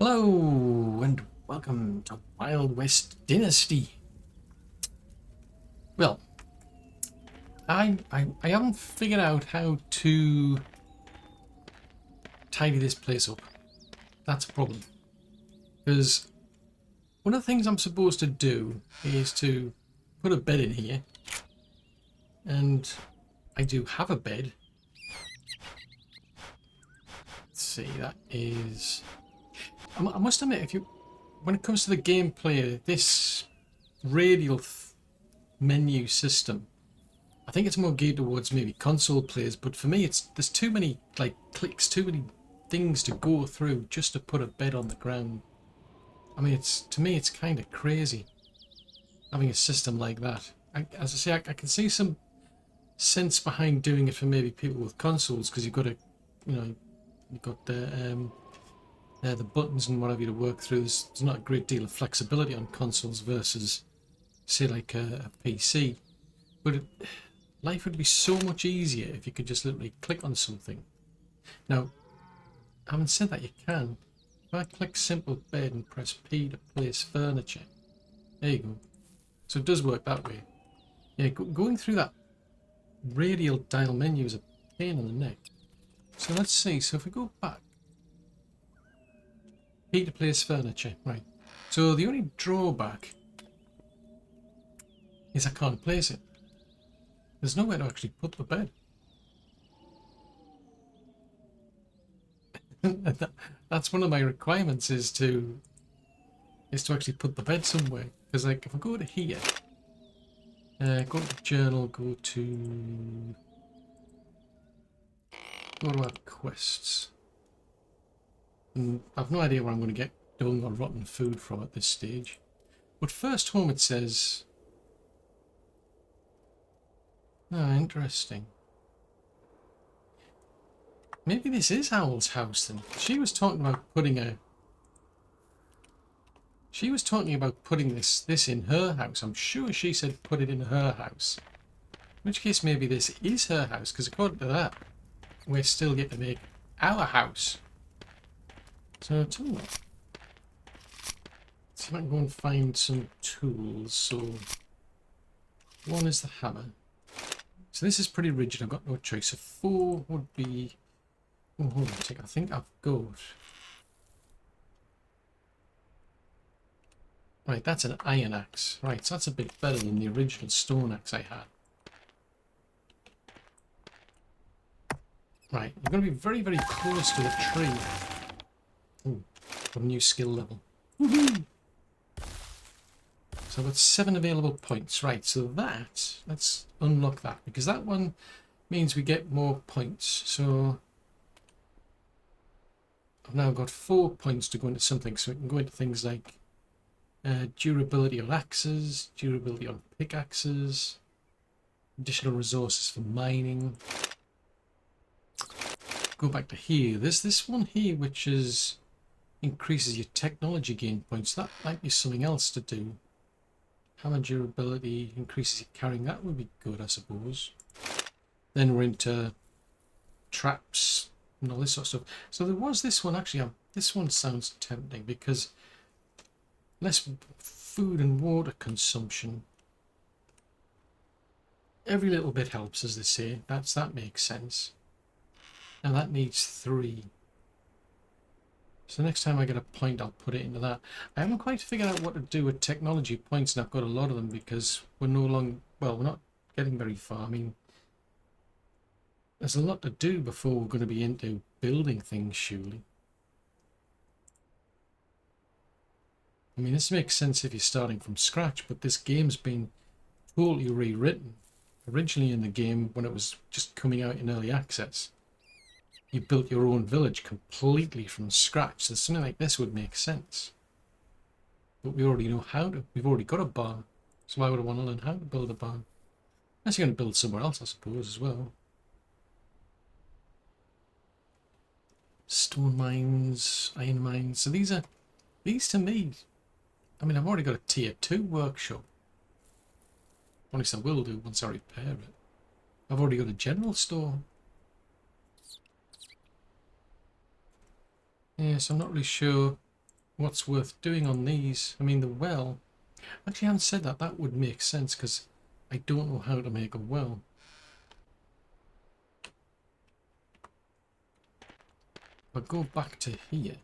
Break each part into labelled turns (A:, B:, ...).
A: Hello and welcome to Wild West Dynasty. Well, I haven't figured out how to tidy this place up. That's a problem. Because one of the things I'm supposed to do is to put a bed in here. And I do have a bed. Let's see, that is... I must admit, when it comes to the gameplay, this radial menu system, I think it's more geared towards maybe console players, but for me there's too many clicks, too many things to go through just to put a bed on the ground. I mean, to me it's kind of crazy having a system like that. As I say, I can see some sense behind doing it for maybe people with consoles, because you've got to, you've got the buttons and whatever to work through. There's not a great deal of flexibility on consoles versus, say, like a PC. But life would be so much easier if you could just literally click on something. Now, having said that, you can. If I click simple bed and press P to place furniture, there you go. So it does work that way. Yeah, going through that radial dial menu is a pain in the neck. So let's see. So if we go back, P to place furniture, right. So the only drawback is I can't place it. There's nowhere to actually put the bed. That's one of my requirements, is to actually put the bed somewhere. Because like if I go to here, go to journal, go to our quests. And I've no idea where I'm going to get dung or rotten food from at this stage. But first home, it says... Oh, interesting. Maybe this is Owl's house then. She was talking about putting this in her house. I'm sure she said put it in her house. In which case maybe this is her house, because according to that, we're still yet to make our house. So tell you what, let's see if I can go and find some tools. So one is the hammer. So this is pretty rigid, I've got no choice. So 4 would be... Oh, hold on a sec. I think I've got... Right, that's an iron axe. Right, so that's a bit better than the original stone axe I had. Right, you're going to be very, very close to a tree. Ooh, got a new skill level. Woohoo! So I've got 7 available points. Right, so let's unlock that, because that one means we get more points. So I've now got 4 points to go into something, so we can go into things like durability on axes, durability on pickaxes, additional resources for mining. Go back to here. There's this one here which is increases your technology gain points. That might be something else to do. Hammer durability increases your carrying. That would be good, I suppose. Then we're into traps and all this sort of stuff. So there was this one, actually. This one sounds tempting because less food and water consumption. Every little bit helps, as they say. That makes sense. Now that needs 3. So next time I get a point, I'll put it into that. I haven't quite figured out what to do with technology points, and I've got a lot of them because we're we're not getting very far. I mean, there's a lot to do before we're going to be into building things, surely. I mean, this makes sense if you're starting from scratch, but this game's been totally rewritten. Originally in the game, when it was just coming out in early access, you built your own village completely from scratch. So something like this would make sense. But we already know how to. We've already got a barn. So why would I want to learn how to build a barn? Unless you're going to build somewhere else, I suppose, as well. Stone mines, iron mines. So these to me, I mean, I've already got a tier 2 workshop. At least I will do once I repair it. I've already got a general store. Yes, I'm not really sure what's worth doing on these. I mean, the well. Actually, I haven't said that. That would make sense because I don't know how to make a well. But go back to here.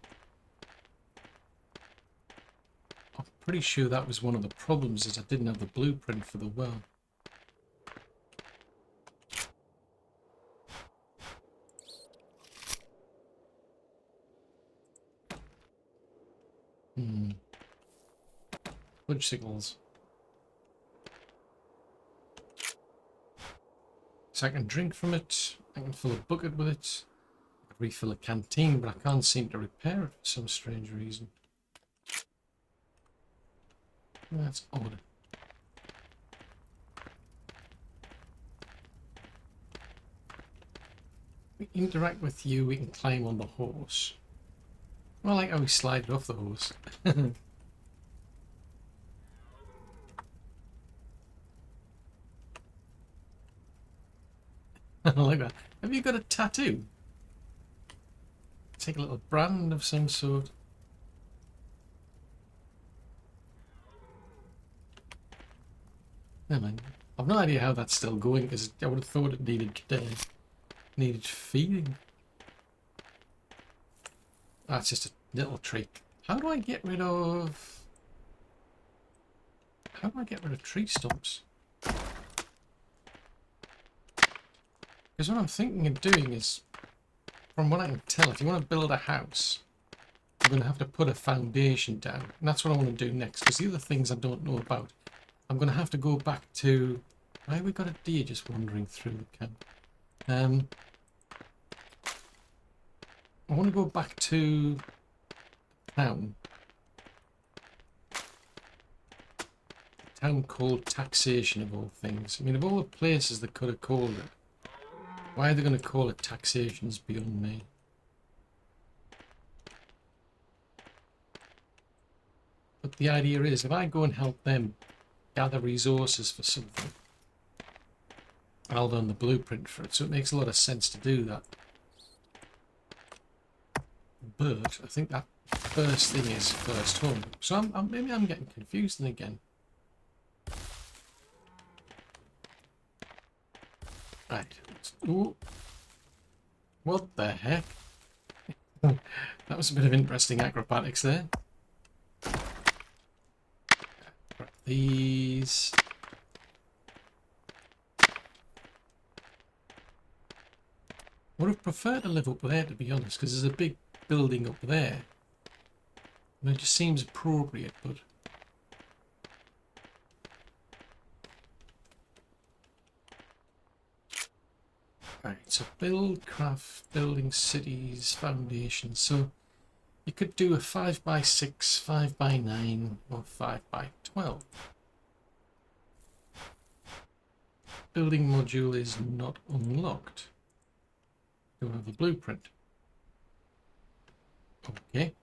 A: I'm pretty sure that was one of the problems, is I didn't have the blueprint for the well. Fudge signals. So I can drink from it, I can fill a bucket with it, I can refill a canteen, but I can't seem to repair it for some strange reason. That's odd. We interact with you, we can climb on the horse. Well, I like how we slide off the horse. I like that. Have you got a tattoo? Take a little brand of some sort. Never mind. I've no idea how that's still going, because I would have thought it needed feeding. That's just a little trick. How do I get rid of tree stumps? Because what I'm thinking of doing is, from what I can tell, if you want to build a house, you're going to have to put a foundation down. And that's what I want to do next, because the other things I don't know about, I'm going to have to go back to... Why have we got a deer just wandering through the camp? I want to go back to town. A town called Taxation, of all things. I mean, of all the places they could have called it, why are they going to call it Taxation is beyond me. But the idea is, if I go and help them gather resources for something, I'll learn the blueprint for it, so it makes a lot of sense to do that. But I think that first thing is first home. So maybe I'm getting confused again. Right. Ooh. What the heck? That was a bit of interesting acrobatics there. Grab these. Would have preferred to live up there, to be honest, because there's a big building up there. And it just seems appropriate, but... Right, so build, craft, building cities, foundations. So you could do a 5x6, 5x9, or 5x12. Building module is not unlocked. Don't have a blueprint. Okay.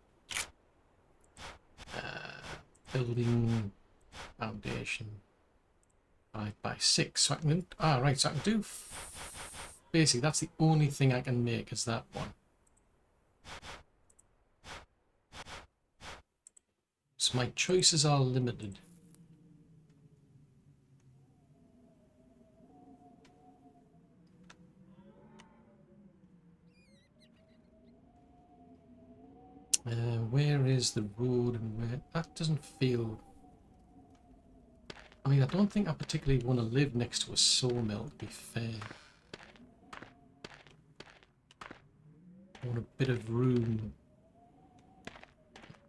A: Building foundation 5x6. So I can, right, so I can do, basically that's the only thing I can make is that one. So my choices are limited. Where is the road, and where... That doesn't feel... I mean, I don't think I particularly want to live next to a sawmill, to be fair. I want a bit of room.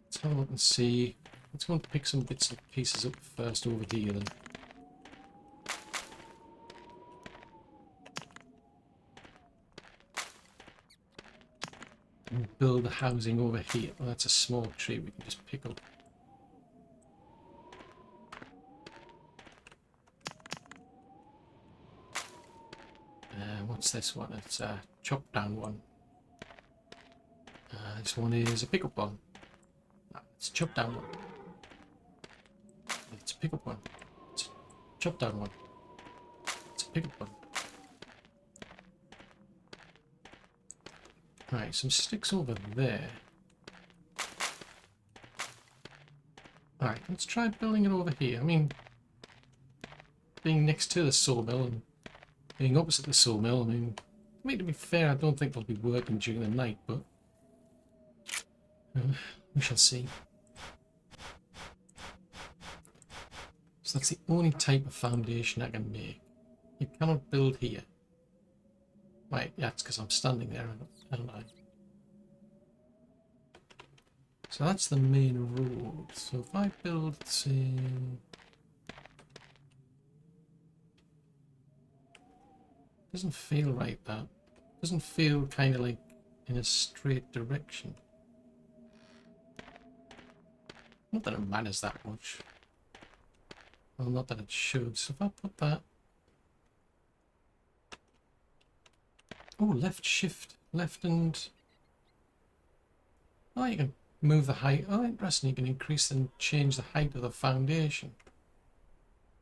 A: Let's have a look and see. Let's go and pick some bits and pieces up first over here then. And build the housing over here. Well, that's a small tree we can just pick up. What's this one? It's a chop down one. This one is a pickup one. It's a chop down one. It's a pickup one. It's a chop down one. It's a pickup one. Right, some sticks over there. Alright, let's try building it over here. I mean, being next to the sawmill and being opposite the sawmill, I mean, to be fair, I don't think they'll be working during the night, but we shall see. So that's the only type of foundation I can make. You cannot build here. Right, yeah, it's because I'm standing there, haven't I? So that's the main road. So if I build, say... Doesn't feel right, that. Doesn't feel kind of like in a straight direction. Not that it matters that much. Well, not that it should. So if I put that... Oh, left shift. Left and... Oh, you can move the height. Oh, interesting. You can increase and change the height of the foundation.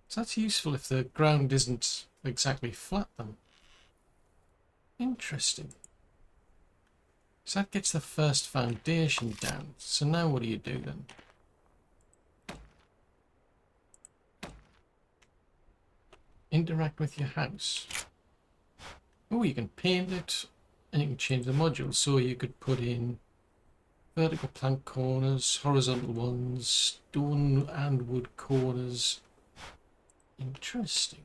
A: So that's useful if the ground isn't exactly flat then. Interesting. So that gets the first foundation down. So now what do you do then? Interact with your house. Oh, you can paint it and you can change the modules. So you could put in vertical plank corners, horizontal ones, stone and wood corners. Interesting.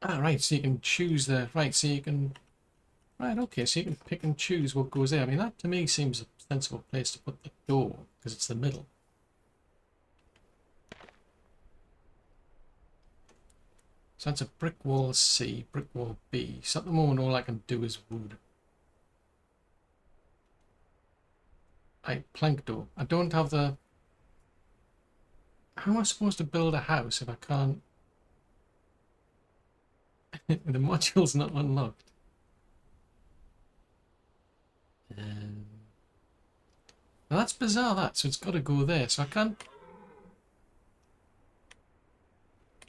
A: Ah, right, so you can choose the... Right, so you can... Right, okay, so you can pick and choose what goes there. I mean, that to me seems a sensible place to put the door, because it's the middle. So that's a brick wall C, brick wall B. So at the moment all I can do is wood. Right, plank door. I don't have the... How am I supposed to build a house if I can't... The module's not unlocked. Now that's bizarre, that. So it's got to go there. So I can't...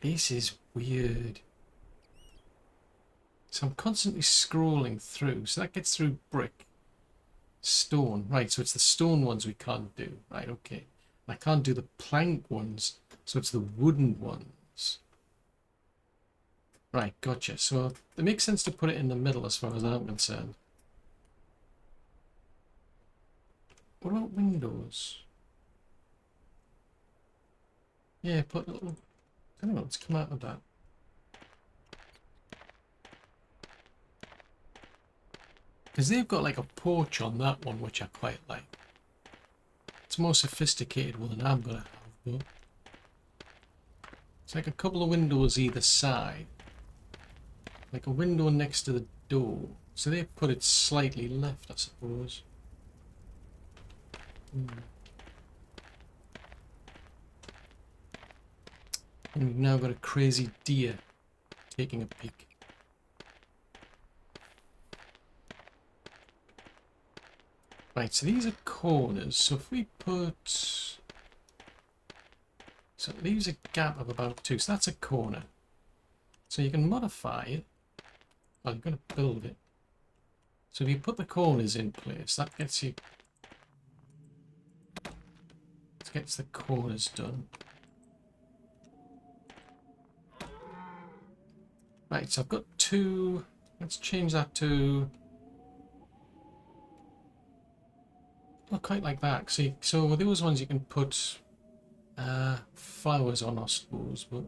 A: This is weird. So I'm constantly scrolling through. So that gets through brick. Stone. Right, so it's the stone ones we can't do. Right, okay. I can't do the plank ones. So it's the wooden ones. Right, gotcha. So it makes sense to put it in the middle as far as I'm concerned. What about windows? Yeah, put a little... I don't know, let's come out of that. Because they've got like a porch on that one, which I quite like. It's more sophisticated one than I'm going to have, but... It's like a couple of windows either side. Like a window next to the door. So they put it slightly left, I suppose. And we've now got a crazy deer taking a peek. Right, so these are corners. So if we put... So it leaves a gap of about 2. So that's a corner. So you can modify it. Well, you're going to build it. So if you put the corners in place, that gets you... It gets the corners done. Right, so I've got 2... Let's change that to... Not quite like that. See, so with those ones you can put flowers on, I suppose, but...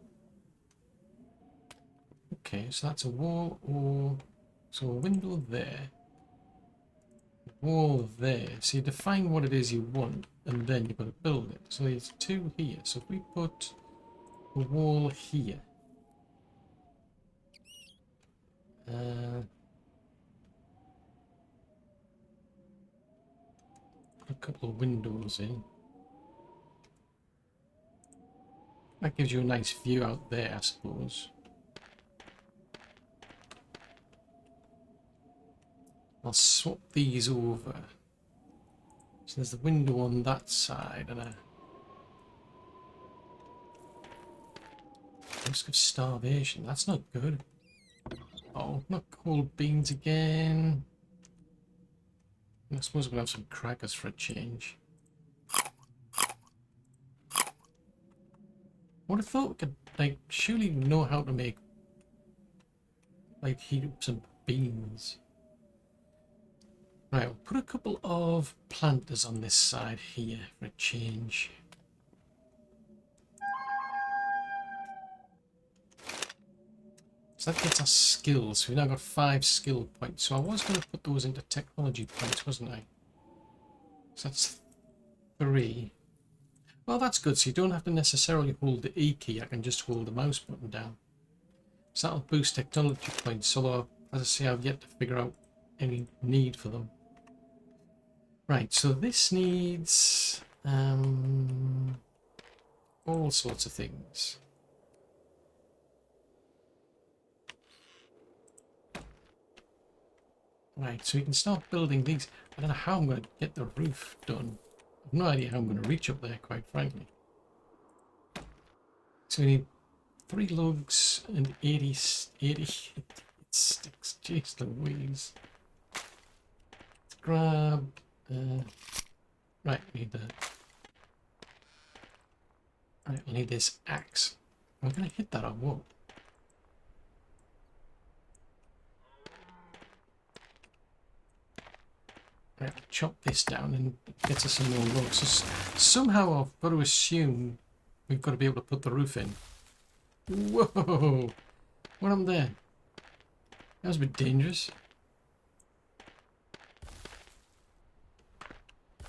A: Okay, so that's a wall, or... So a window there. Wall there. So you define what it is you want, and then you've got to build it. So there's 2 here. So if we put a wall here... a couple of windows in. That gives you a nice view out there, I suppose. I'll swap these over. So there's the window on that side and a risk of starvation. That's not good. Oh, not cold beans again. I suppose we'll have some crackers for a change. Would have thought we could, like, surely know how to make, like, heat up some beans. Right, we'll put a couple of planters on this side here for a change. So that gets our skills. We've now got 5 skill points. So I was going to put those into technology points, wasn't I? So that's 3. Well, that's good. So you don't have to necessarily hold the E key. I can just hold the mouse button down. So that'll boost technology points. Although, as I say, I've yet to figure out any need for them. Right, so this needs all sorts of things. Right, so we can start building these. I don't know how I'm going to get the roof done. I've no idea how I'm going to reach up there, quite frankly. So we need 3 logs and 80 sticks. Jeez Louise. Let's grab... right, we need that. Right, we need this axe. I'm going to hit that or what? Right, chop this down and get us some more logs. So somehow I've got to assume we've got to be able to put the roof in. Whoa! What happened there? That was a bit dangerous.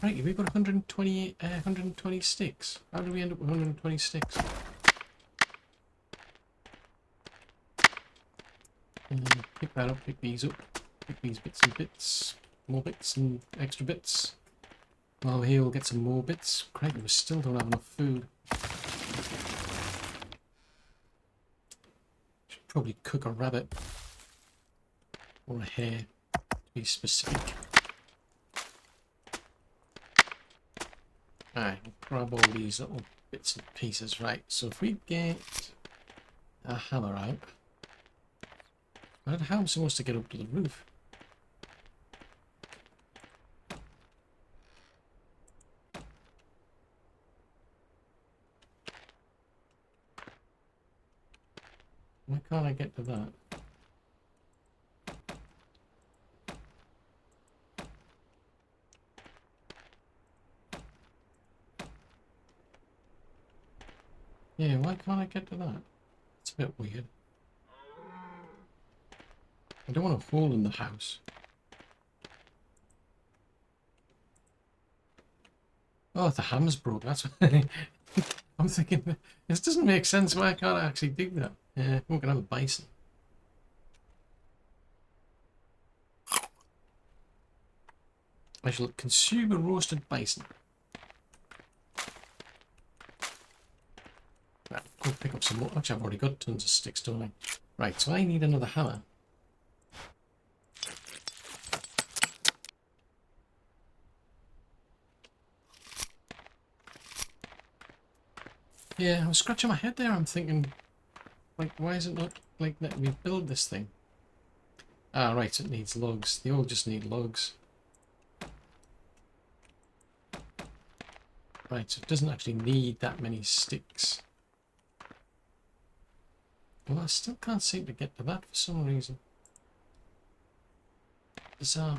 A: Right, we've got 120 sticks. How did we end up with 120 sticks? Pick that up, pick these up, pick these bits and bits. More bits and extra bits. While we're here, we'll get some more bits. Crikey, we still don't have enough food. Should probably cook a rabbit. Or a hare, to be specific. Alright, grab all these little bits and pieces. Right, so if we get a hammer out, I don't know how I'm supposed to get up to the roof. Why can't I get to that? Yeah, why can't I get to that? It's a bit weird. I don't want a hole in the house. Oh, the hammer's broke. That's why I'm thinking this doesn't make sense. Why can't I actually dig that? Yeah, we're gonna have a bison. I shall consume a roasted bison. Right, go pick up some more. Actually, I've already got tons of sticks, don't I? Right, so I need another hammer. Yeah, I was scratching my head there. I'm thinking, like, why is it not, like, letting me build this thing? Ah, right, so it needs logs. They all just need logs. Right, so it doesn't actually need that many sticks. Well, I still can't seem to get to that for some reason. Bizarre.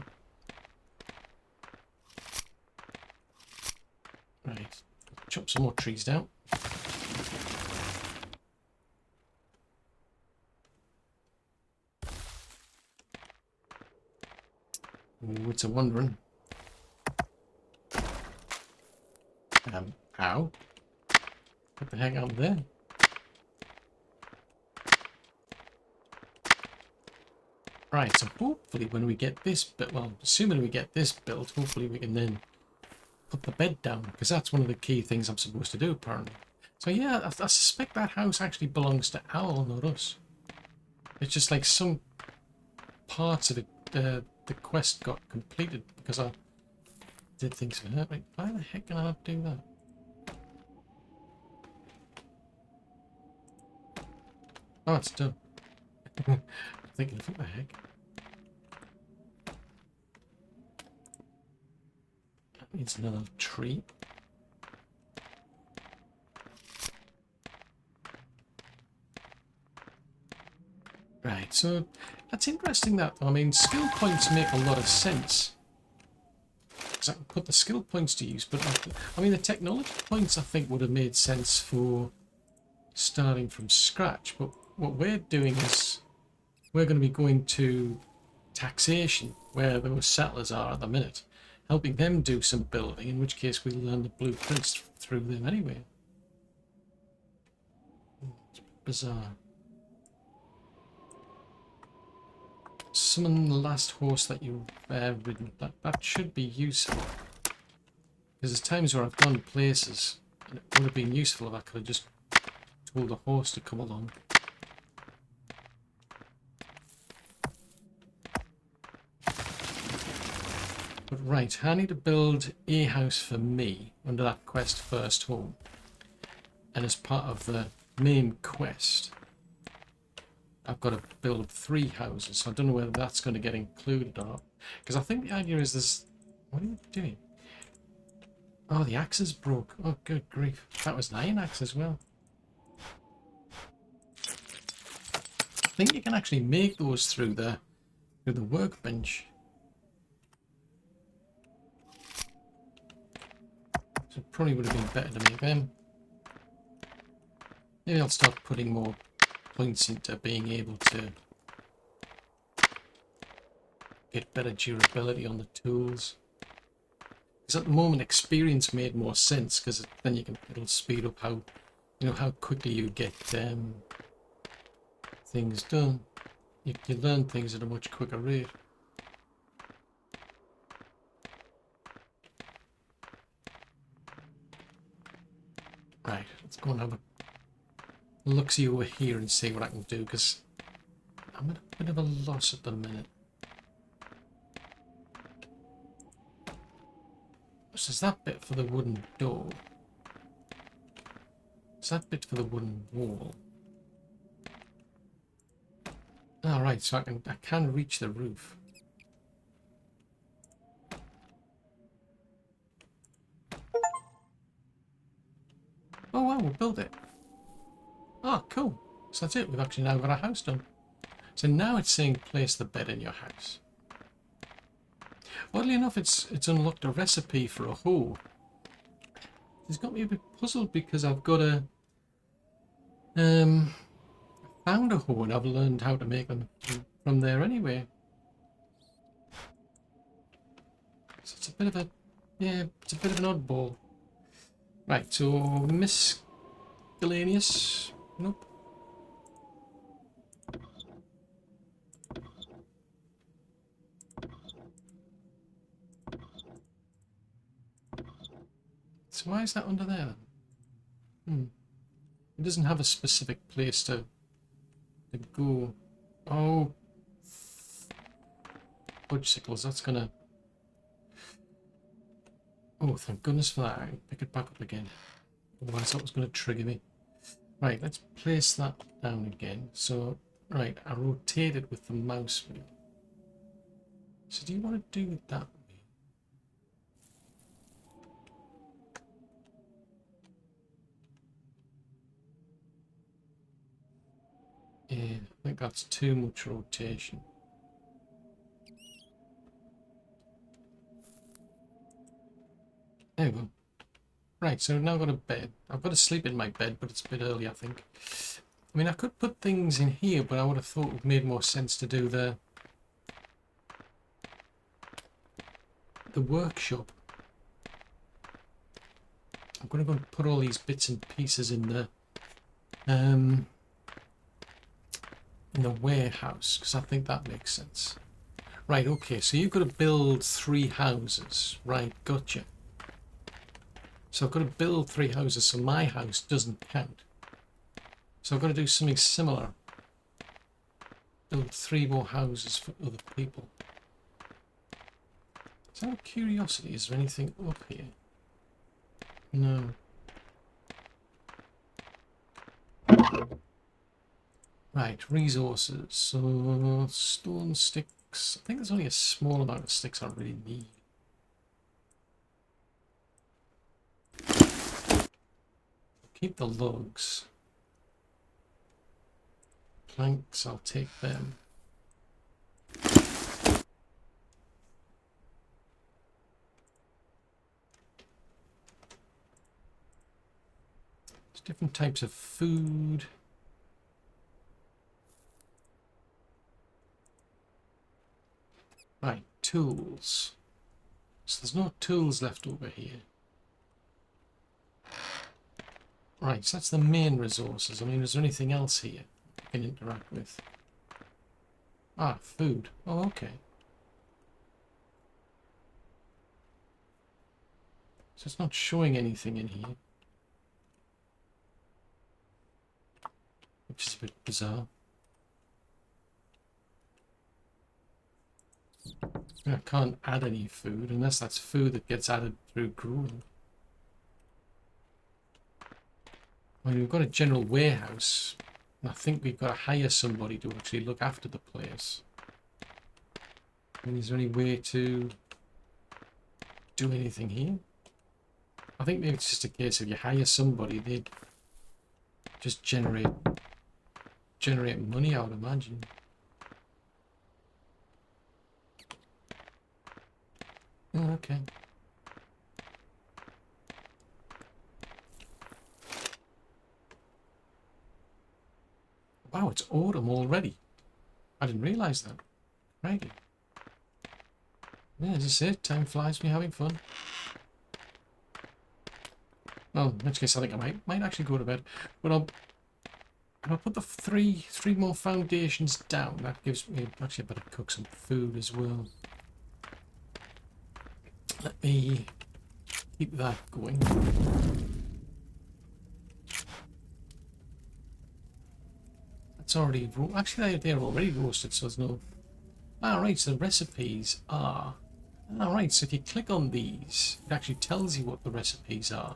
A: Right, chop some more trees down. Ooh, it's a wondering. How? What the heck out there? Right, so hopefully when we get this built, well, assuming we get this built, hopefully we can then put the bed down, because that's one of the key things I'm supposed to do, apparently. So yeah, I suspect that house actually belongs to Owl, not us. It's just like some parts of the quest got completed because I did things for her. Wait, why the heck can I not do that? Oh, it's done. I'm thinking, what the heck? Needs another tree. Right, so that's interesting that, I mean, skill points make a lot of sense. Because I can put the skill points to use, but I mean, the technology points I think would have made sense for starting from scratch. But what we're doing is we're going to be going to taxation, where those settlers are at the minute, helping them do some building, in which case we'll learn the blueprints through them anyway. It's bizarre. Summon the last horse that you've ridden. That should be useful. Because there's times where I've gone places and it would have been useful if I could have just told the horse to come along. But right, I need to build a house for me under that quest first home. And as part of the main quest, I've got to build 3 houses, so I don't know whether that's going to get included or not. Because I think the idea is this... What are you doing? Oh, the axe is broke. Oh, good grief. That was an iron axe as well. I think you can actually make those through the workbench. So it probably would have been better to make them. Maybe I'll start putting more points into being able to get better durability on the tools. Because at the moment experience made more sense, because then it'll speed up how how quickly you get things done. You learn things at a much quicker rate. Right, let's go and have a look-see over here and see what I can do, because I'm at a bit of a loss at the minute. So is that bit for the wooden door? Is that bit for the wooden wall? Alright, so I can reach the roof. Oh wow, we'll build it. Oh, cool. So that's it. We've actually now got our house done. So now it's saying place the bed in your house. Oddly enough, it's unlocked a recipe for a hoe. It's got me a bit puzzled because I've got a found a hoe and I've learned how to make them from there anyway. So it's a bit of a it's a bit of an oddball. Right, so miscellaneous. Nope. So why is that under there then? It doesn't have a specific place to go. Oh, fudgesicles, that's gonna... Oh, thank goodness for that. I can pick it back up again. Otherwise that was gonna trigger me. Right, let's place that down again. So, right, I rotate it with the mouse wheel. So do you want to do it that way? Yeah, I think that's too much rotation. There we go. Right, so I've now got a bed. I've got to sleep in my bed, but it's a bit early, I think. I mean, I could put things in here, but I would have thought it would have made more sense to do the workshop. I'm going to go and put all these bits and pieces in the warehouse, because I think that makes sense. Right, okay, so you've got to build 3 houses. Right, gotcha. So I've got to build 3 houses, so my house doesn't count. So I've got to do something similar. Build 3 more houses for other people. Is that a curiosity? Is there anything up here? No. Right, resources. So, stone sticks. I think there's only a small amount of sticks I really need. Keep the logs. Planks, I'll take them. There's different types of food. Right, tools. So there's no tools left over here. Right, so that's the main resources. I mean, is there anything else here I can interact with? Ah, food. Oh, okay. So it's not showing anything in here. Which is a bit bizarre. I can't add any food unless that's food that gets added through gruel. I mean, we've got a general warehouse. I think we've got to hire somebody to actually look after the place. I mean, is there any way to do anything here? I think maybe it's just a case of you hire somebody, they just generate money, I would imagine. Oh, okay. Wow, it's autumn already. I didn't realise that. Right. Yeah, as I said, time flies when you're having fun. Well, in which case I think I might actually go to bed. But I'll put the three more foundations down. That gives me actually I better cook some food as well. Let me keep that going. It's already actually they're already roasted, so there's no. Right, so the recipes are. Right, so if you click on these, it actually tells you what the recipes are.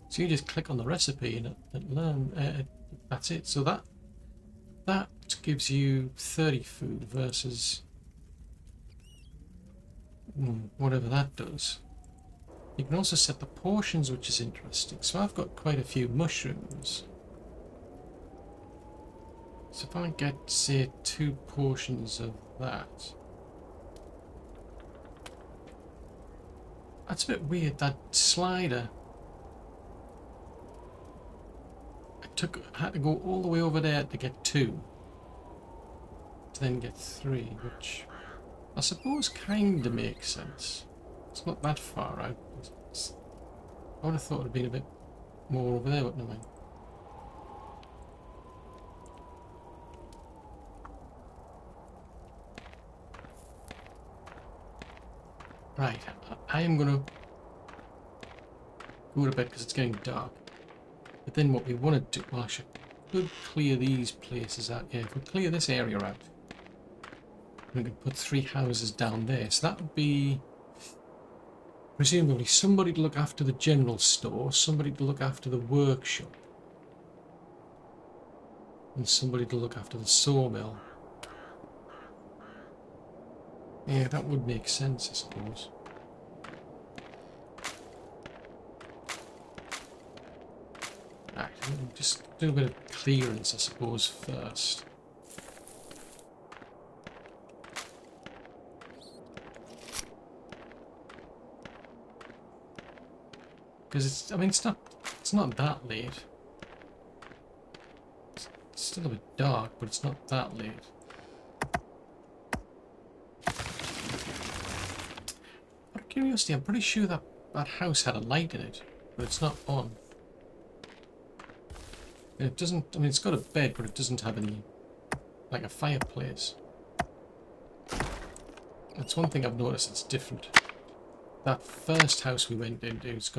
A: So you just click on the recipe and it learn. That's it. So that gives you 30 food versus whatever that does. You can also set the portions, which is interesting. So I've got quite a few mushrooms. So if I get, say, 2 portions of that. That's a bit weird, that slider. I had to go all the way over there to get 2. To then get 3, which I suppose kinda makes sense. It's not that far out. I would have thought it would have been a bit more over there, but no mind. Right, I am going to go to bed because it's getting dark. But then what we want to do, well, I could clear these places out. Yeah, if we clear this area out, we can put 3 houses down there. So that would be presumably somebody to look after the general store, somebody to look after the workshop, and somebody to look after the sawmill. Yeah, that would make sense, I suppose. Right, just do a bit of clearance, I suppose, first. Because I mean, it's not that late. It's still a bit dark, but it's not that late. Out of curiosity, I'm pretty sure that house had a light in it, but it's not on. It doesn't, I mean, it's got a bed, but it doesn't have any, like a fireplace. That's one thing I've noticed that's different. That first house we went into, it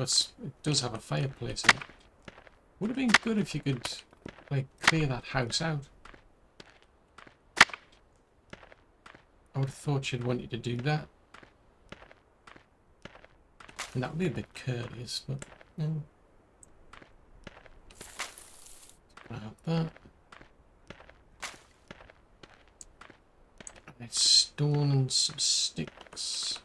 A: does have a fireplace in it. Would have been good if you could, like, clear that house out. I would have thought she'd want you to do that. And that would be a bit courteous, but... Grab that. And it's stone and some sticks.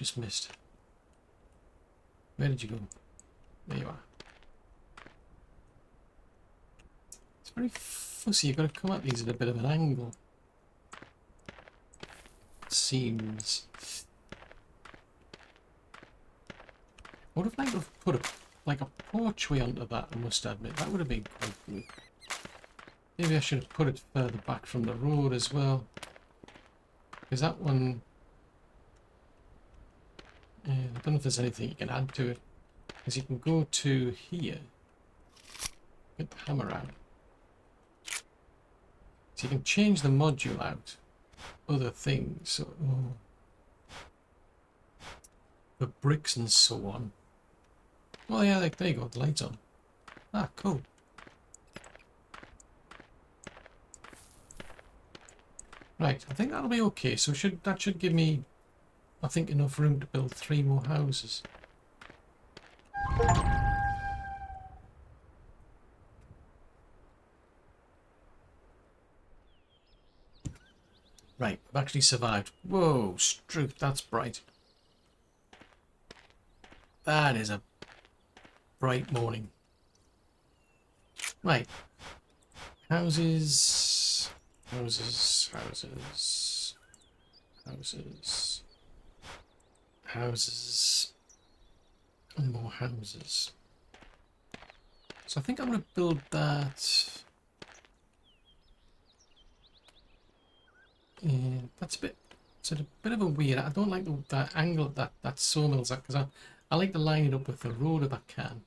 A: just missed? Where did you go? There you are. It's very fussy. You've got to come at these at a bit of an angle. It seems. I would have liked to have put a porchway onto that, I must admit. That would have been quite good. Maybe I should have put it further back from the road as well. Because that one... I don't know if there's anything you can add to it. Because you can go to here. Get the hammer out. So you can change the module out. Other things. So, the bricks and so on. Oh yeah, there you go, the light's on. Ah, cool. Right, I think that'll be okay. So that should give me, I think, enough room to build 3 more houses. Right, I've actually survived. Whoa, Struth, that's bright. That is a bright morning. Right. Houses. Houses. Houses. Houses. Houses. And more houses. So I think I'm going to build that. Yeah, that's a bit. It's a bit of a weird. I don't like that angle that sawmill's at, because I like to line it up with the road if I can.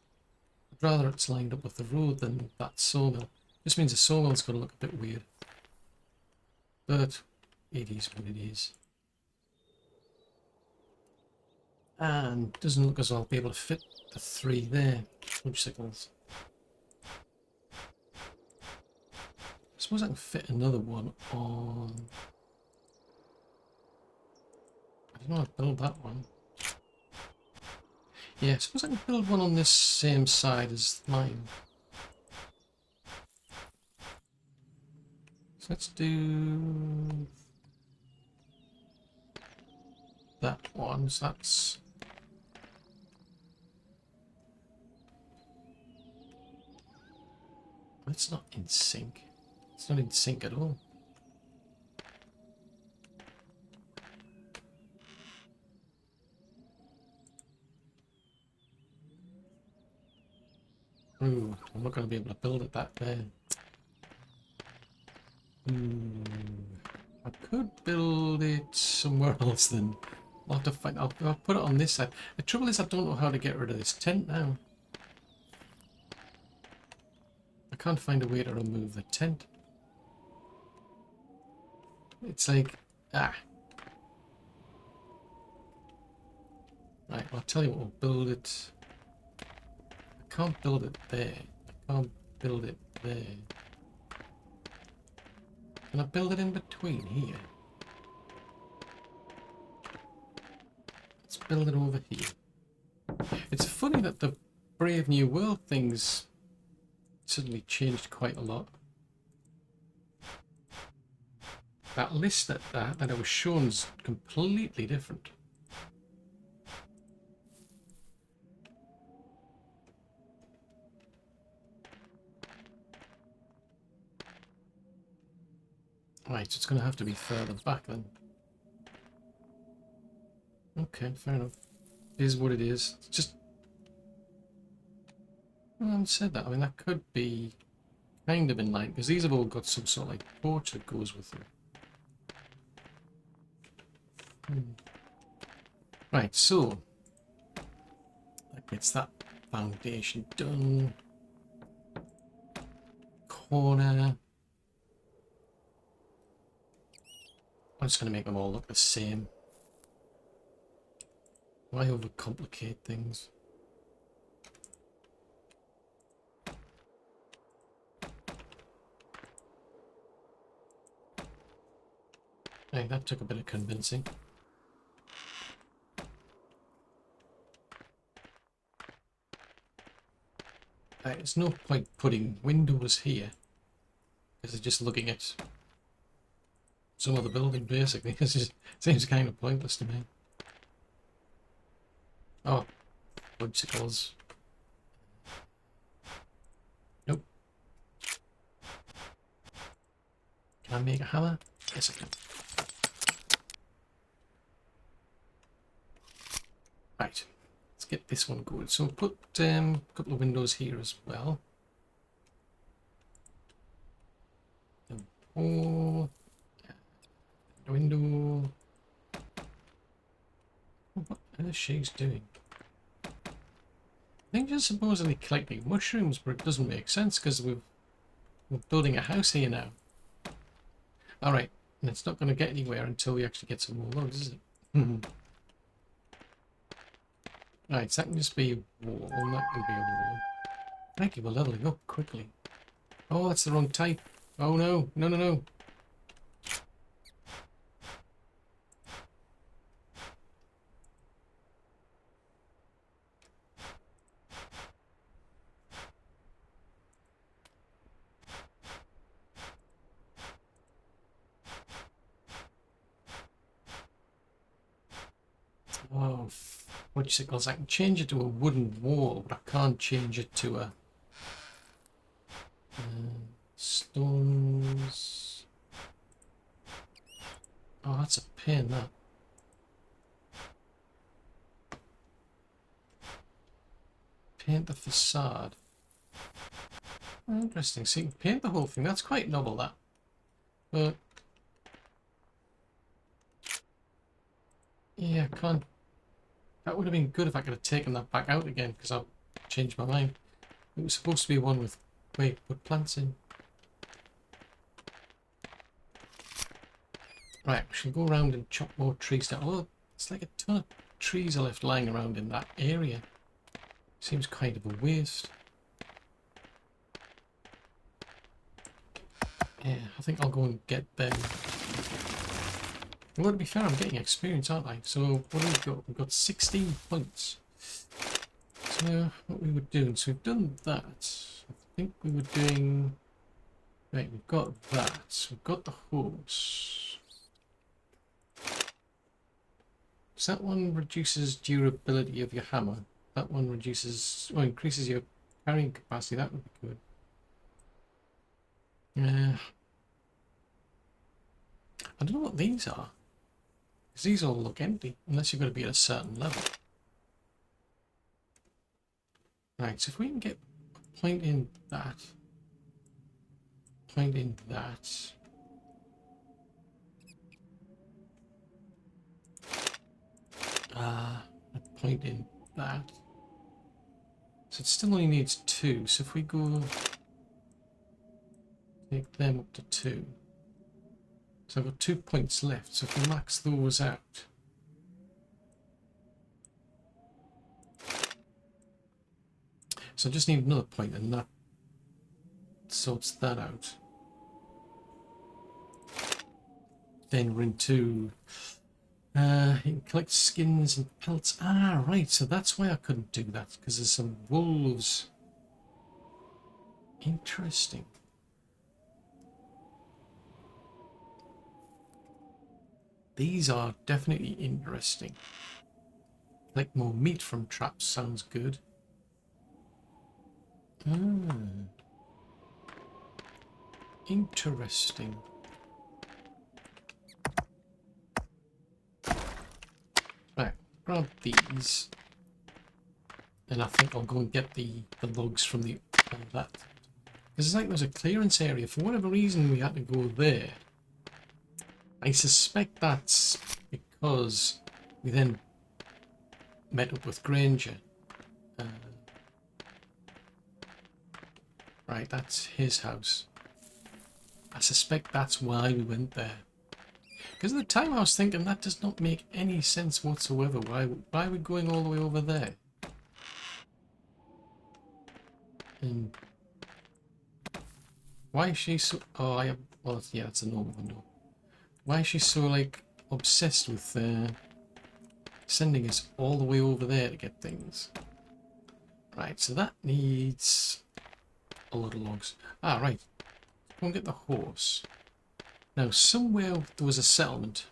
A: I'd rather it's lined up with the road than that sawmill. This means the sawmill's going to look a bit weird. But it is what it is. And doesn't look as though I'll be able to fit the 3 there. Punch signals. I suppose I can fit another one on... I don't know how to build that one. Yeah, I suppose I can build one on this same side as mine. So let's do that one. So that's... It's not in sync. It's not in sync at all. Ooh, I'm not going to be able to build it that there. I could build it somewhere else then. I'll have to find. I'll put it on this side. The trouble is I don't know how to get rid of this tent now. I can't find a way to remove the tent. It's like, Right, I'll tell you what, we'll build it. I can't build it there. I can't build it there. Can I build it in between here? Let's build it over here. It's funny that the Brave New World things suddenly changed quite a lot. That list that I was shown is completely different. Right, so it's going to have to be further back then. Okay, fair enough. It is what it is. It's just... Well, I haven't said that. I mean, that could be kind of in line, because these have all got some sort of like porch that goes with them. Right, so that gets that foundation done. Corner. I'm just going to make them all look the same. Why overcomplicate things? Hey, that took a bit of convincing. There's no point putting windows here, because they're just looking at some other building basically. It just seems kind of pointless to me. Oh, bicycles. Nope. Can I make a hammer? Yes, I can. Right. Let's get this one going. So we'll put a couple of windows here as well. Oh, window. What is she's doing? I think she's supposedly collecting mushrooms, but it doesn't make sense because we're building a house here now. Alright, and it's not going to get anywhere until we actually get some more logs, is it? Right, so that can just be a wall, that can be a wall. Thank you, we're leveling up quickly. Oh, that's the wrong type. Oh no, no, no, no. Oh, fudgesicles. I can change it to a wooden wall, but I can't change it to a stones. Oh, that's a pain, that. Paint the facade. Oh, interesting. So you can paint the whole thing. That's quite novel, that. But yeah, I can't. That would have been good if I could have taken that back out again, because I've changed my mind. It was supposed to be one with... Wait, put plants in. Right, we should go around and chop more trees down. Oh, it's like a ton of trees are left lying around in that area. Seems kind of a waste. Yeah, I think I'll go and get them. Well, to be fair, I'm getting experience, aren't I? So what have we got? We've got 16 points. So what we were doing, so we've done that. I think we were doing... Right, we've got that. We've got the horse. So that one reduces durability of your hammer. That one reduces... Well, increases your carrying capacity. That would be good. I don't know what these are. Because these all look empty, unless you're going to be at a certain level. Right, so if we can get a point in that, point in that, a point in that. So it still only needs 2, so if we go, take them up to 2. So I've got 2 points left, so if we max those out. So I just need another point, and that sorts that out. Then we're into... you can collect skins and pelts. Ah, right, so that's why I couldn't do that, because there's some wolves. Interesting. These are definitely interesting. Like more meat from traps sounds good. Interesting. Right, grab these. And I think I'll go and get the logs from the that. Because it's like there's a clearance area. For whatever reason we had to go there. I suspect that's because we then met up with Granger. Right, that's his house. I suspect that's why we went there. Because at the time I was thinking that does not make any sense whatsoever. Why are we going all the way over there? And why is she so... Oh, I have... Well, yeah, it's a normal window. Why is she so, like, obsessed with sending us all the way over there to get things? Right, so that needs a lot of logs. Ah, right. Go and get the horse. Now, somewhere there was a settlement.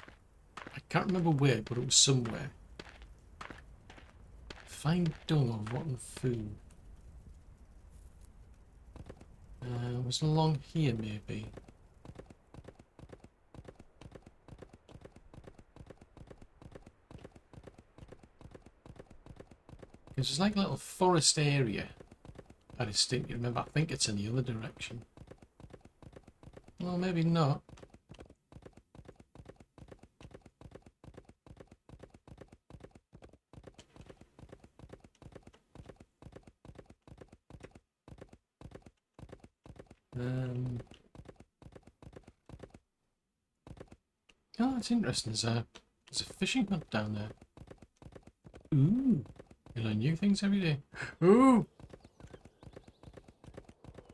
A: I can't remember where, but it was somewhere. Find dung or rotten food. Was it along here maybe? There's like a little forest area. I distinctly remember. I think it's in the other direction. Well, maybe not. Oh, that's interesting. There's a fishing hut down there. Ooh, you learn new things every day. Ooh,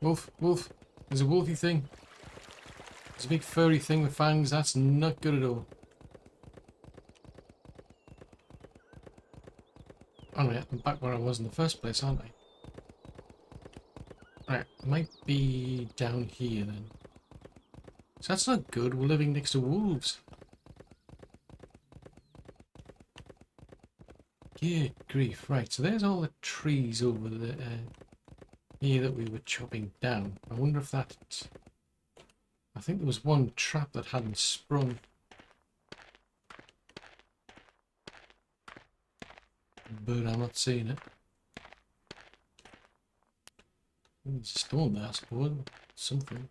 A: wolf, wolf. There's a wolfy thing. There's a big furry thing with fangs. That's not good at all. Alright, I'm back where I was in the first place, aren't I? Right, might be down here then. So that's not good. We're living next to wolves. Good grief. Right, so there's all the trees over there here that we were chopping down. I wonder if that... I think there was one trap that hadn't sprung. But I'm not seeing it. There's a stone there, I suppose. Something.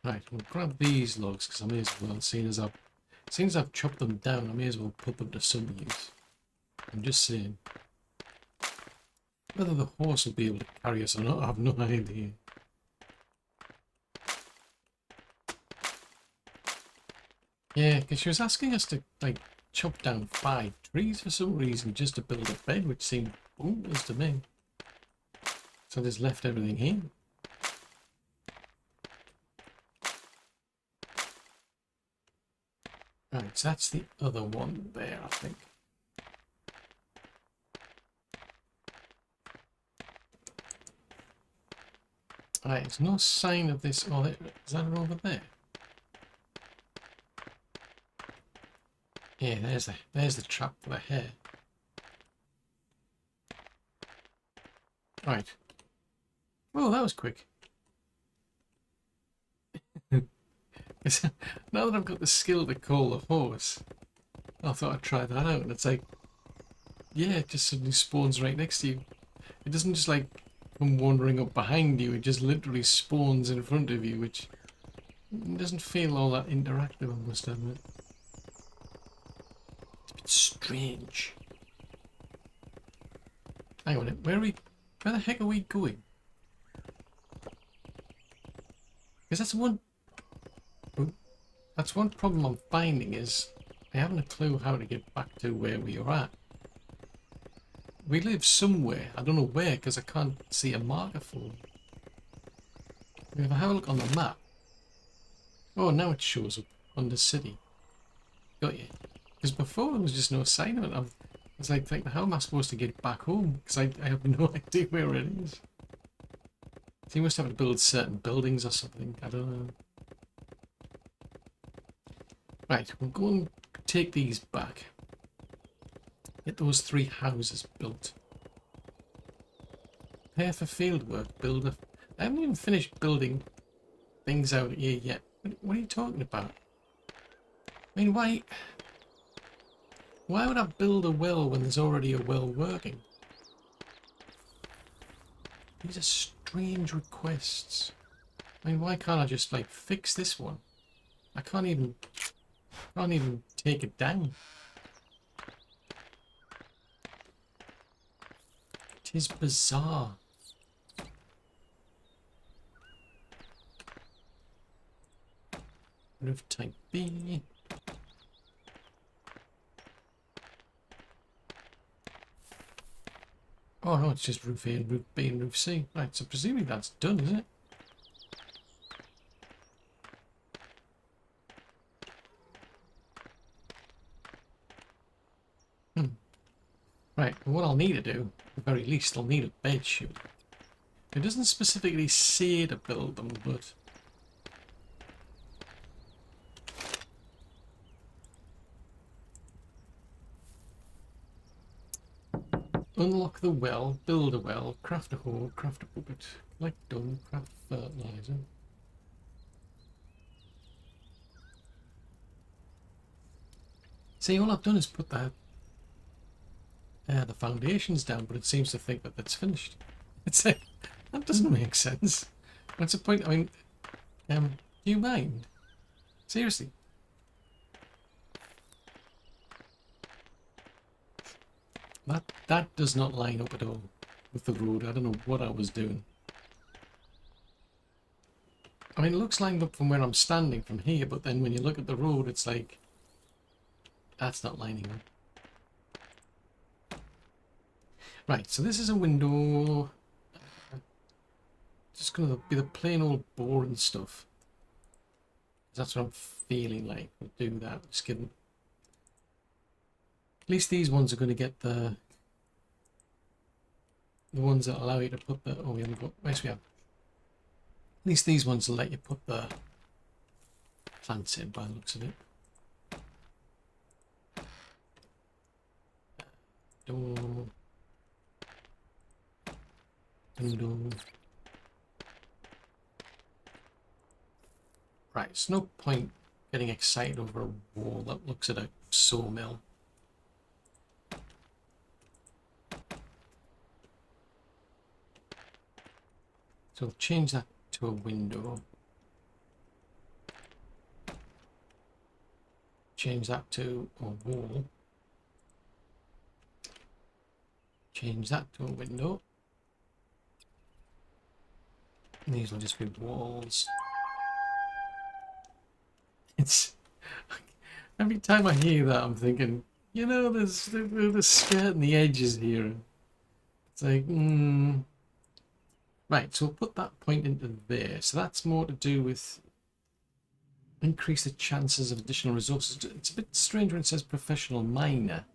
A: Right, we'll grab these logs because I may as well, seeing as I've chopped them down, I may as well put them to some use. I'm just saying. Whether the horse will be able to carry us or not, I have no idea. Yeah, because she was asking us to, like, chop down 5 trees for some reason just to build a bed, which seemed pointless to me. So I just left everything here. Right, so that's the other one there, I think. Right, there's no sign of this. Oh, is that over there? Yeah, there's the trap for the hare. Right. Oh, that was quick. Now that I've got the skill to call the horse, I thought I'd try that out, and it's like, yeah, it just suddenly spawns right next to you. It doesn't just like come wandering up behind you, it just literally spawns in front of you, which doesn't feel all that interactive, I must admit. It's a bit strange. Hang on, where the heck are we going? Because that's one problem I'm finding is I haven't a clue how to get back to where we are at. We live somewhere, I don't know where because I can't see a marker for it. If I have a look on the map, oh, now it shows up on the city. Got you. Because before there was just no sign of it. I was like thinking, how am I supposed to get back home? Because I have no idea where it is. So you must have to build certain buildings or something. I don't know. Right, we'll go and take these back. Get those 3 houses built. Prepare for field work. I haven't even finished building things out here yet. What are you talking about? I mean, why would I build a well when there's already a well working? These are strange requests. I mean, why can't I just, like, fix this one? I can't even take it down. It is bizarre. Roof type B. Oh no, it's just roof A and roof B and roof C. Right, so presumably that's done, is it? Right, well, what I'll need to do, at the very least, I'll need a bed chute. It doesn't specifically say to build them, but... Unlock the well, build a well, craft a hoe, craft a bucket, collect dung, craft fertilizer. See, all I've done is put the foundations down, but it seems to think that that's finished. It's like, that doesn't make sense. What's the point? I mean, do you mind? Seriously? That does not line up at all with the road. I don't know what I was doing. I mean, it looks lined up from where I'm standing from here, but then when you look at the road, it's like, that's not lining up. Right, so this is a window. Just gonna be the plain old boring stuff. That's what I'm feeling like. We'll do that. Just kidding. At least these ones are going to get the ones that allow you to put the. Oh, we haven't got. Yes, we have. At least these ones will let you put the plants in by the looks of it. Door. Window. Right, it's no point getting excited over a wall that looks at a sawmill. So we'll change that to a window. Change that to a wall. Change that to a window. And these will just be walls. It's every time I hear that, I'm thinking, you know, there's the skirt and the edges here. It's like, right. So we'll put that point into there. So that's more to do with increase the chances of additional resources. It's a bit strange when it says professional miner.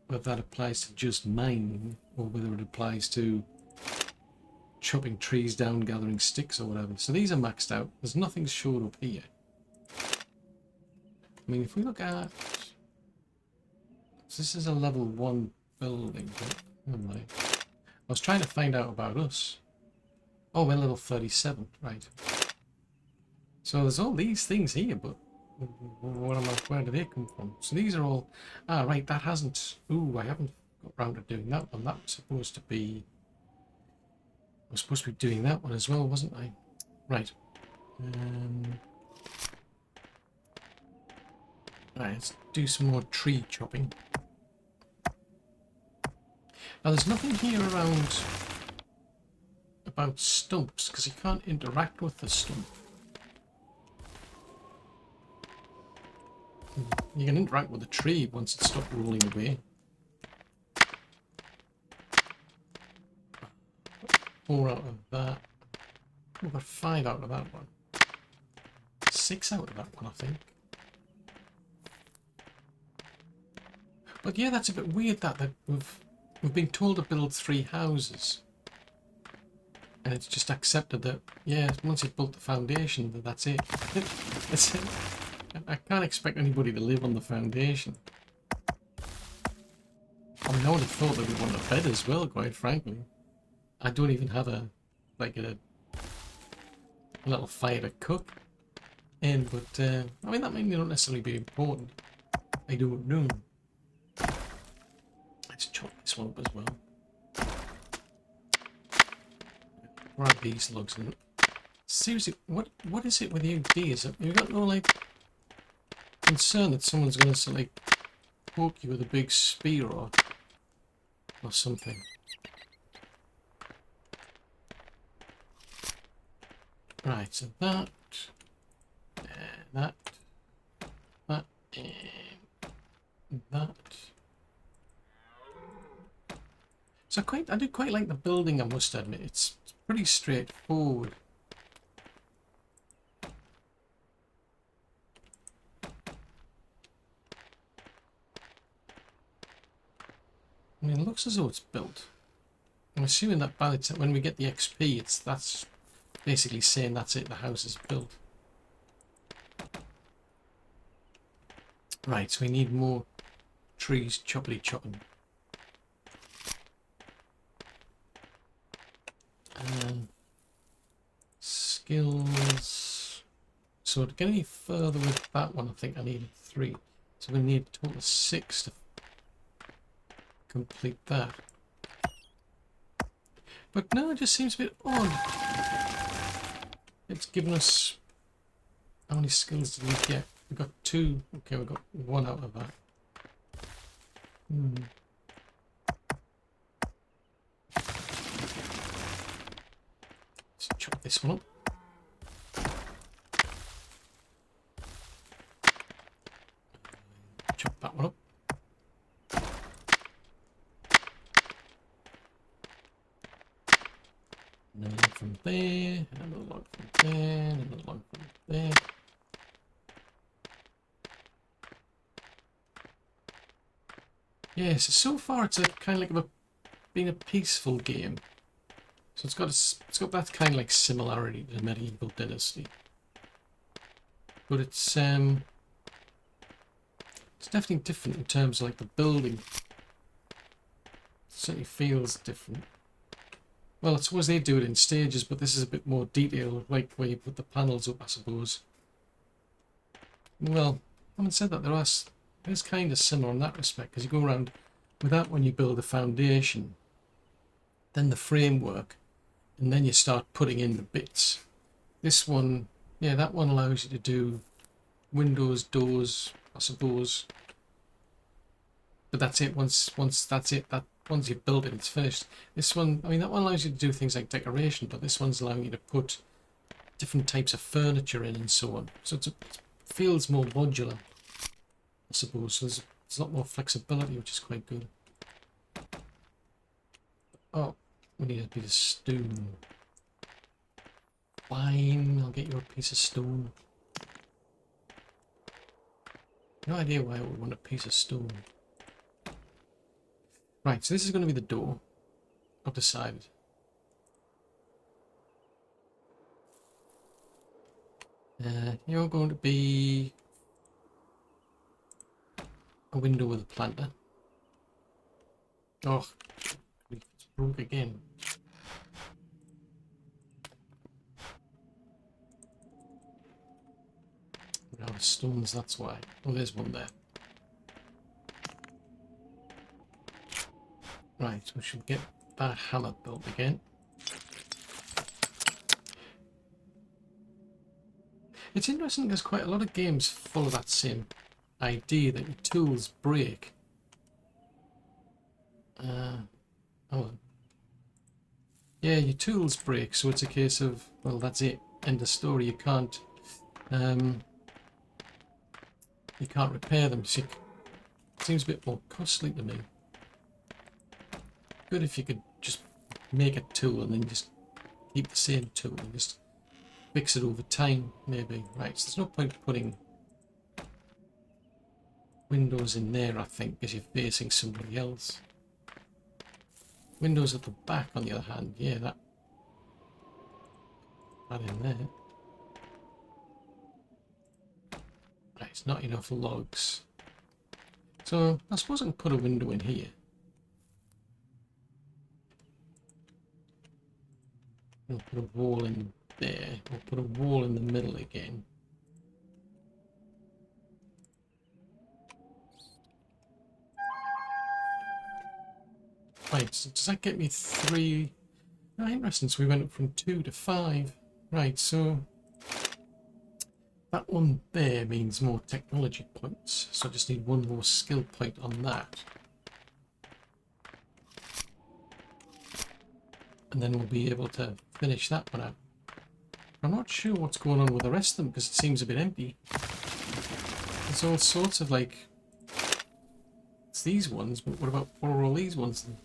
A: Whether that applies to just mining or whether it applies to chopping trees down, gathering sticks or whatever. So these are maxed out. There's nothing showed up here. I mean, if we look at... So this is a level 1 building. But, oh my. I was trying to find out about us. Oh, we're level 37. Right. So there's all these things here, but where do they come from? So these are all... Ah, right, that hasn't... Ooh, I haven't got round to doing that one. That was supposed to be... I was supposed to be doing that one as well, wasn't I? Right. Right, let's do some more tree chopping. Now, there's nothing here around about stumps, because you can't interact with the stump. You can interact with the tree once it stops rolling away. 4 out of that. We've got 5 out of that one. 6 out of that one, I think. But yeah, that's a bit weird that we've been told to build 3 houses. And it's just accepted that, yeah, once you've built the foundation, that's it. That's it. I can't expect anybody to live on the foundation. I mean, I would have thought they would want a bed as well, quite frankly. I don't even have a little fire to cook in, but I mean, that may not necessarily be important. I don't know. Let's chop this one up as well. Grab these logs in. Seriously, what is it with you deers? Have you got no like concern that someone's going to like poke you with a big spear or something? Right, so that, and that, and that. So I do quite like the building, I must admit. It's pretty straightforward. I mean, it looks as though it's built. I'm assuming that by the time when we get the XP, that's basically saying that's it, the house is built. Right, so we need more trees choppity chopping. Skills. So to get any further with that one, I think I need 3. So we need a total of 6 to complete that. But no, it just seems a bit odd. It's given us... How many skills did we get? We got 2. Okay, we got 1 out of that. Let's chop this one up. Chop that one up. Another log from there, another log from there, another log from there. Yeah, so far it's a kind of like being a peaceful game. So it's got that kind of like similarity to Medieval Dynasty. But it's definitely different in terms of like the building. It certainly feels different. Well, I suppose they do it in stages, but this is a bit more detailed, like where you put the panels up, I suppose. Well, having said that, it's kind of similar in that respect, because you go around with that when you build a foundation, then the framework, and then you start putting in the bits. This one, yeah, that one allows you to do windows, doors, I suppose. But that's it. Once you've built it, it's finished. This one, I mean, that one allows you to do things like decoration, but this one's allowing you to put different types of furniture in and so on. So it feels more modular, I suppose. So there's a lot more flexibility, which is quite good. Oh, we need a bit of stone. Fine, I'll get you a piece of stone. No idea why I would want a piece of stone. Right, so this is going to be the door. I've decided. You're going to be a window with a planter. Oh, it's broke again. We're out of stones, that's why. Oh, there's one there. Right, we should get that hammer built again. It's interesting, there's quite a lot of games follow that same idea that your tools break. Oh, yeah, your tools break, so it's a case of, well, that's it, end of story. You can't repair them. So it seems a bit more costly to me. Good if you could just make a tool and then just keep the same tool and just fix it over time, maybe. Right, so there's no point putting windows in there, I think, because you're facing somebody else. Windows at the back, on the other hand, yeah, that in there. Right, it's not enough logs. So I suppose I can put a window in here. We'll put a wall in there. We'll put a wall in the middle again. Right, so does that get me 3? Oh, interesting, so we went up from 2 to 5. Right, so that one there means more technology points. So I just need 1 more skill point on that. And then we'll be able to finish that one out. I'm not sure what's going on with the rest of them because it seems a bit empty. There's all sorts of like... It's these ones, but what are all these ones then?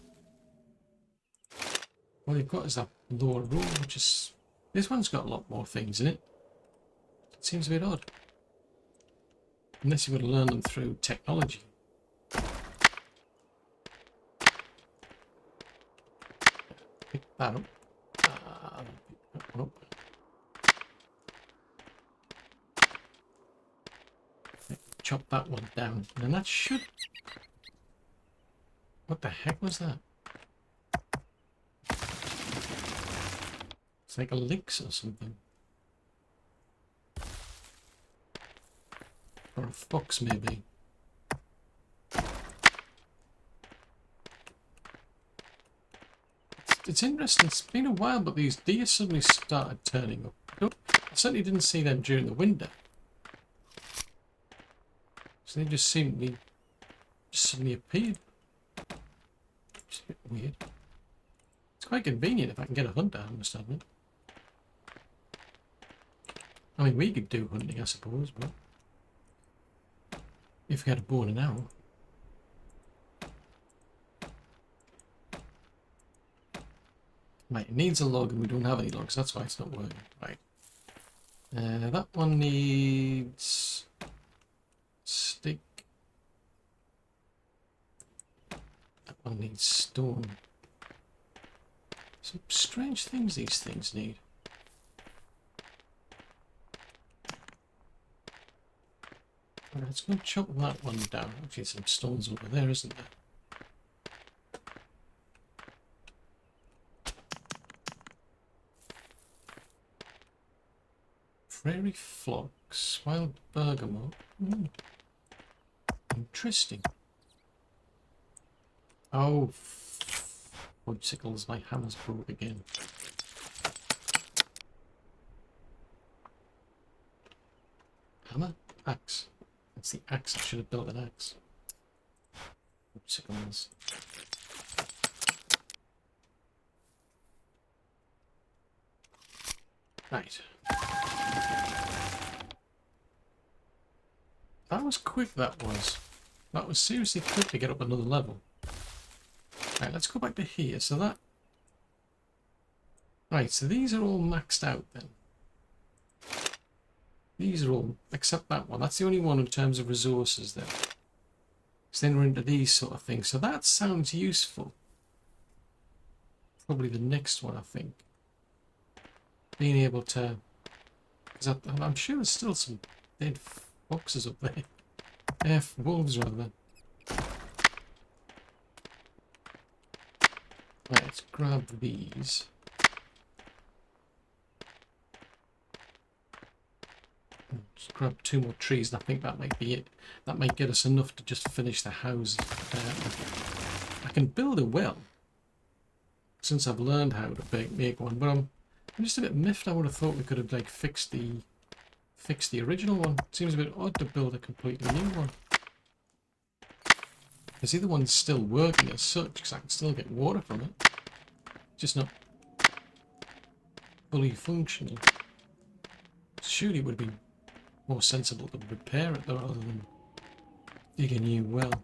A: All you've got is that lower row, which is... This one's got a lot more things in it. It seems a bit odd. Unless you would learn them through technology. Pick that up. Pick that one up. Chop that one down. And that should What the heck was that? It's like a lynx or something. Or a fox, maybe. It's interesting. It's been a while, but these deer suddenly started turning up. I certainly didn't see them during the winter. So they just seemed to just suddenly appeared. It's a bit weird. It's quite convenient if I can get a hunter, I must admit. I mean, we could do hunting, I suppose, but if we had a bow and an arrow. Right, it needs a log and we don't have any logs, that's why it's not working. Right. That one needs stick. That one needs stone. Some strange things these things need. Right, let's go chop that one down. Actually, some stones over there, isn't there? Prairie phlox, wild bergamot. Interesting. Oh, fudgesicles, my hammer's broke again. Hammer? Axe. That's the axe. I should have built an axe. Fudgesicles. Right. That was quick, that was. That was seriously quick to get up another level. Right, let's go back to here. So that... Right, so these are all maxed out then. These are all, except that one. That's the only one in terms of resources then. So then we're into these sort of things. So that sounds useful. Probably the next one, I think. Being able to... Because I'm sure there's still some dead foxes up there. Wolves, rather. Right, let's grab these. Just grab 2 more trees, and I think that might be it. That might get us enough to just finish the house. I can build a well, since I've learned how to make one, but I'm just a bit miffed. I would have thought we could have like fixed the original one. It seems a bit odd to build a completely new one. Because the other one's still working as such, because I can still get water from it. Just not fully functional. Surely it would be more sensible to repair it rather than dig a new well.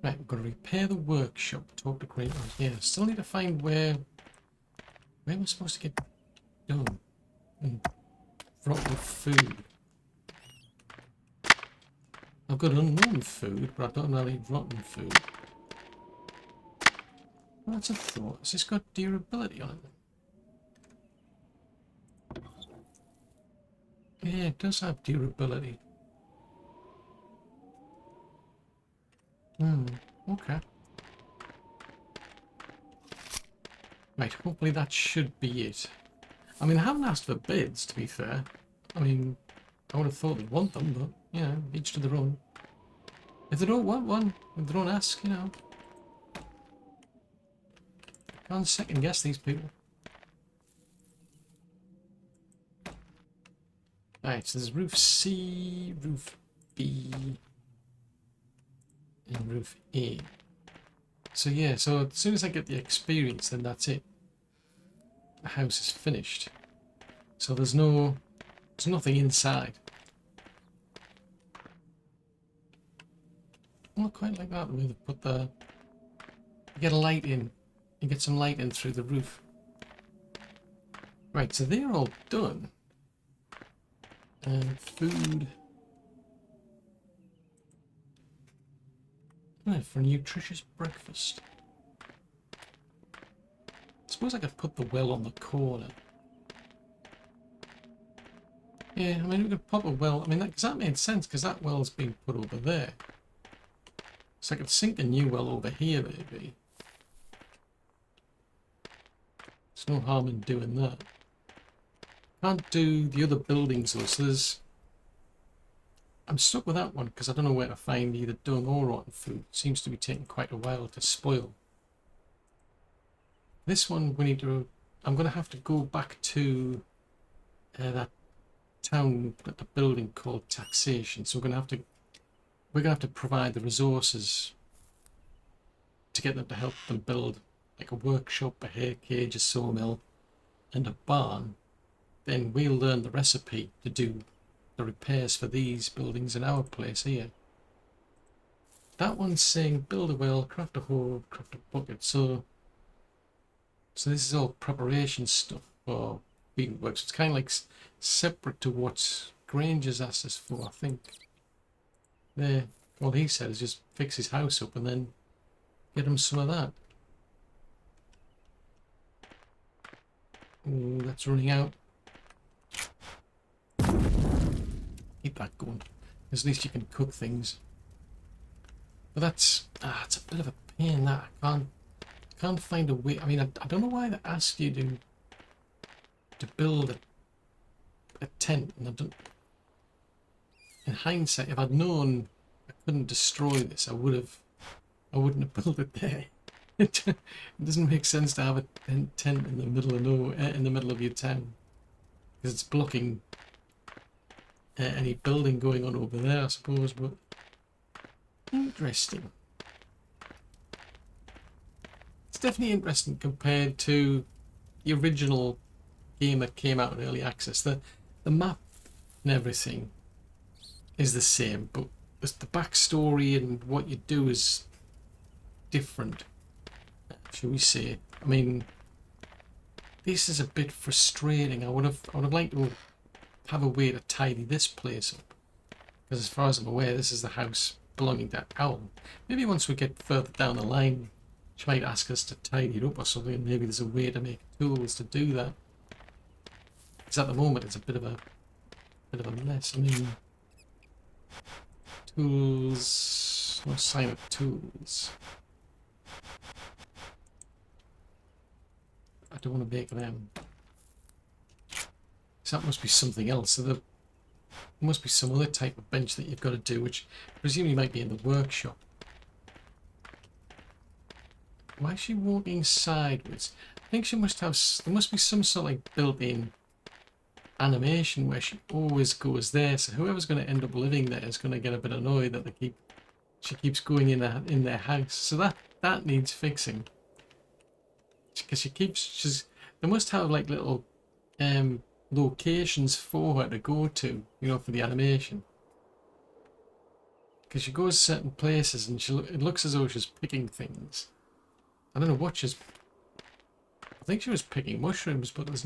A: Right, we've got to repair the workshop. Talk to Great. Yeah, still need to find where am I supposed to get done? Rotten food. I've got unknown food, but I don't really need rotten food. Well, that's a thought. Has this got durability on it? Yeah, it does have durability. Okay. Right, hopefully that should be it. I mean, I haven't asked for bids, to be fair. I mean, I would have thought they'd want them, but, you know, each to their own. If they don't want one, if they don't ask, you know. Can't second guess these people. Right, so there's roof C, roof B, and roof A. So yeah, so as soon as I get the experience, then that's it. The house is finished. So there's nothing inside. Not quite like that, the way they put the... You get a light in. You get some light in through the roof. Right, so they're all done. And food. Right, for a nutritious breakfast. I suppose I could put the well on the corner. Yeah, I mean, we could pop a well. I mean, because that made sense, because that well's been put over there. So I could sink a new well over here, maybe. There's no harm in doing that. Can't do the other buildings though, so there's... I'm stuck with that one, because I don't know where to find either done or rotten food. It seems to be taking quite a while to spoil. This one, we need to... I'm going to have to go back to that town at the building called taxation. So we're going to have to provide the resources to get them to help them build like a workshop, a hay cage, a sawmill, and a barn. Then we'll learn the recipe to do the repairs for these buildings in our place here. That one's saying build a well, craft a hoe, craft a bucket. So this is all preparation stuff for being works. It's kind of like separate to what Granger's asked us for, I think. There, all he said is just fix his house up and then get him some of that. Ooh, that's running out. Keep that going. At least you can cook things. But that's it's a bit of a pain that I can't find a way. I mean, I don't know why they ask you to build a tent, and I don't. In hindsight, if I'd known I couldn't destroy this, I wouldn't have built it there. It doesn't make sense to have a tent in the middle of in the middle of your town, because it's blocking any building going on over there, I suppose. But interesting. It's definitely interesting compared to the original game that came out in early access. The map and everything is the same, but the backstory and what you do is different, shall we say. I mean, this is a bit frustrating. I would have liked to have a way to tidy this place up, because as far as I'm aware, this is the house belonging to Owl. Maybe once we get further down the line, she might ask us to tidy it up or something, and maybe there's a way to make tools to do that. Because at the moment it's a bit of a mess. I mean, tools, no sign of tools. I don't want to make them. So that must be something else. So there must be some other type of bench that you've got to do, which presumably might be in the workshop. Why is she walking sideways? I think she must have. There must be some sort of like built-in animation where she always goes there. So whoever's going to end up living there is going to get a bit annoyed that she keeps going in their house. So that needs fixing. Because they must have like little locations for her to go to, you know, for the animation. Because she goes certain places and it looks as though she's picking things. I don't know what she's... I think she was picking mushrooms, but there's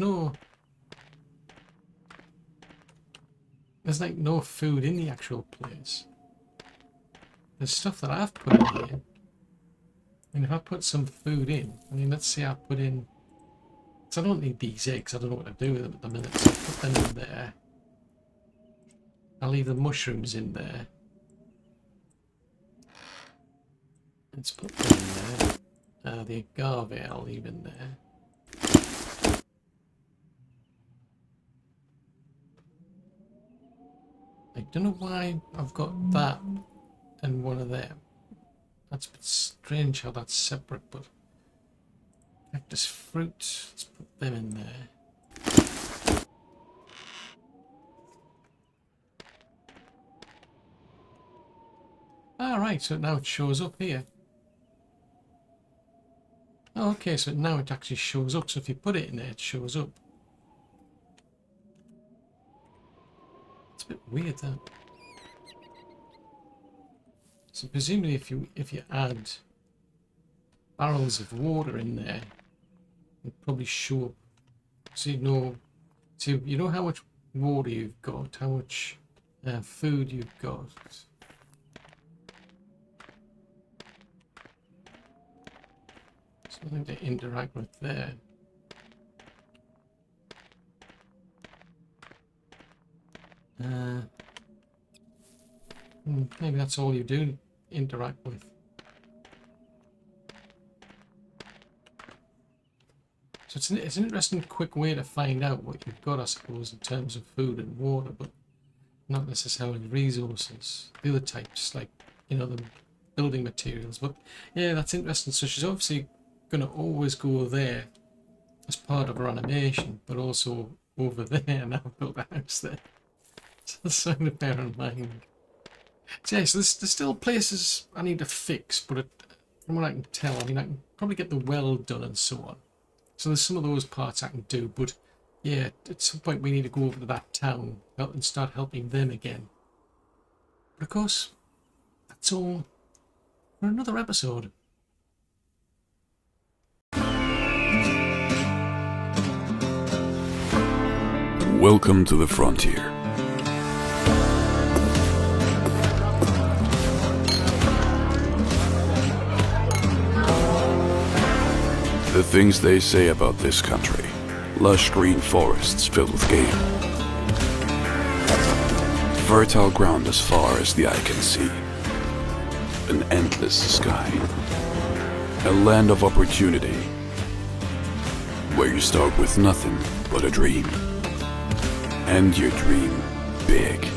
A: like no food in the actual place. There's stuff that I've put in here. And if I put some food in, I mean, let's say I put in... Because I don't need these eggs, I don't know what to do with them at the minute, so I'll put them in there. I'll leave the mushrooms in there. Let's put them in there. The agave I'll leave in there. I don't know why I've got that and one of them. That's a bit strange how that's separate, but... Cactus fruit, let's put them in there. Alright, so now it shows up here. Oh, okay, so now it actually shows up, so if you put it in there, it shows up. It's a bit weird, that. So presumably if you add barrels of water in there, it'd probably show up. So you know how much water you've got, how much food you've got. Something to interact with there. Maybe that's all you do interact with. So it's an interesting, quick way to find out what you've got, I suppose, in terms of food and water, but not necessarily resources. The other types, like, you know, the building materials. But yeah, that's interesting. So she's obviously going to always go there as part of her animation, but also over there now, built a house there. So that's something to bear in mind. So yeah, so there's still places I need to fix, but from what I can tell, I mean, I can probably get the well done and so on. So there's some of those parts I can do, but yeah, at some point we need to go over to that town and start helping them again. But of course, that's all for another episode.
B: Welcome to the frontier. The things they say about this country. Lush green forests filled with game. Fertile ground as far as the eye can see. An endless sky. A land of opportunity. Where you start with nothing but a dream. And your dream big.